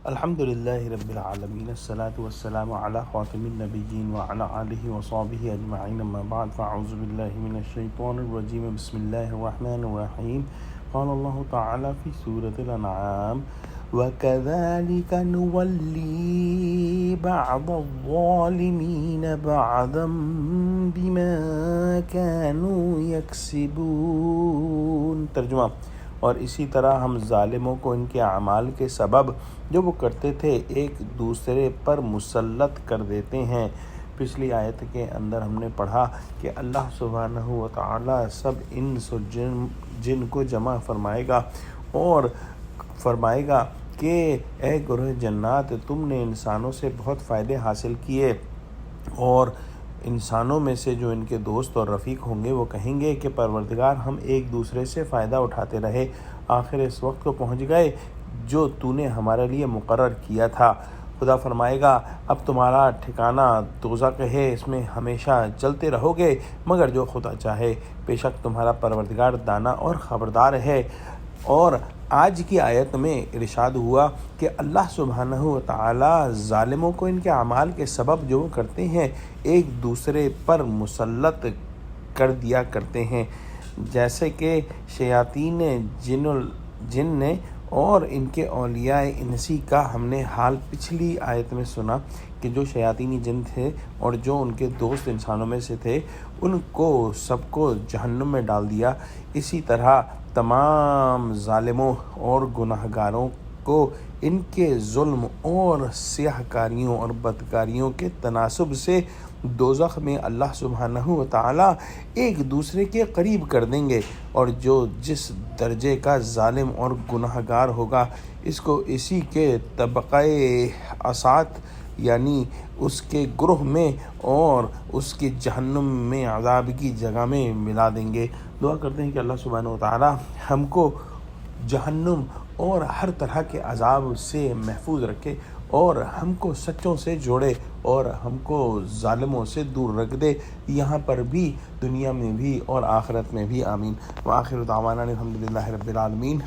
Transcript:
الحمد للہ رب العالمین الصلاۃ والسلام علی خاتم النبیین وعلی آلہ وصحبہ اجمعین اما بعد فاعوذ باللہ من الشیطان الرجیم بسم اللہ الرحمن الرحیم قال اللہ تعالی فی سورۃ الانعام وَكَذَلِكَ نُوَلِّي بَعْضَ الظَّالِمِينَ بَعْضًا بِمَا كَانُوا يَكْسِبُونَ۔ ترجمہ: اور اسی طرح ہم ظالموں کو ان کے اعمال کے سبب جو وہ کرتے تھے ایک دوسرے پر مسلط کر دیتے ہیں۔ پچھلی آیت کے اندر ہم نے پڑھا کہ اللہ سبحانہ و تعالی سب انس و جن کو جمع فرمائے گا اور فرمائے گا کہ اے گروہ جنات، تم نے انسانوں سے بہت فائدے حاصل کیے، اور انسانوں میں سے جو ان کے دوست اور رفیق ہوں گے وہ کہیں گے کہ پروردگار، ہم ایک دوسرے سے فائدہ اٹھاتے رہے، آخر اس وقت کو پہنچ گئے جو تو نے ہمارے لیے مقرر کیا تھا۔ خدا فرمائے گا اب تمہارا ٹھکانہ دوزخ ہے، اس میں ہمیشہ چلتے رہو گے مگر جو خدا چاہے، بے شک تمہارا پروردگار دانا اور خبردار ہے۔ اور آج کی آیت میں ارشاد ہوا کہ اللہ سبحانہ و تعالی ظالموں کو ان کے اعمال کے سبب جو وہ کرتے ہیں ایک دوسرے پر مسلط کر دیا کرتے ہیں، جیسے کہ شیاطین جن نے اور ان کے اولیاء انسی کا ہم نے حال پچھلی آیت میں سنا کہ جو شیاطینی جن تھے اور جو ان کے دوست انسانوں میں سے تھے ان کو سب کو جہنم میں ڈال دیا۔ اسی طرح تمام ظالموں اور گناہگاروں کو ان کے ظلم اور سیاہ کاریوں اور بدکاریوں کے تناسب سے دوزخ میں اللہ سبحانہ و تعالی ایک دوسرے کے قریب کر دیں گے، اور جو جس درجے کا ظالم اور گناہگار ہوگا اس کو اسی کے طبقہ اسات یعنی اس کے گروہ میں اور اس کے جہنم میں عذاب کی جگہ میں ملا دیں گے۔ دعا کرتے ہیں کہ اللہ سبحانہ و تعالی ہم کو جہنم اور ہر طرح کے عذاب سے محفوظ رکھے اور ہم کو سچوں سے جوڑے اور ہم کو ظالموں سے دور رکھ دے، یہاں پر بھی، دنیا میں بھی اور آخرت میں بھی، آمین۔ وآخر دعوانا الحمد للہ رب العالمین۔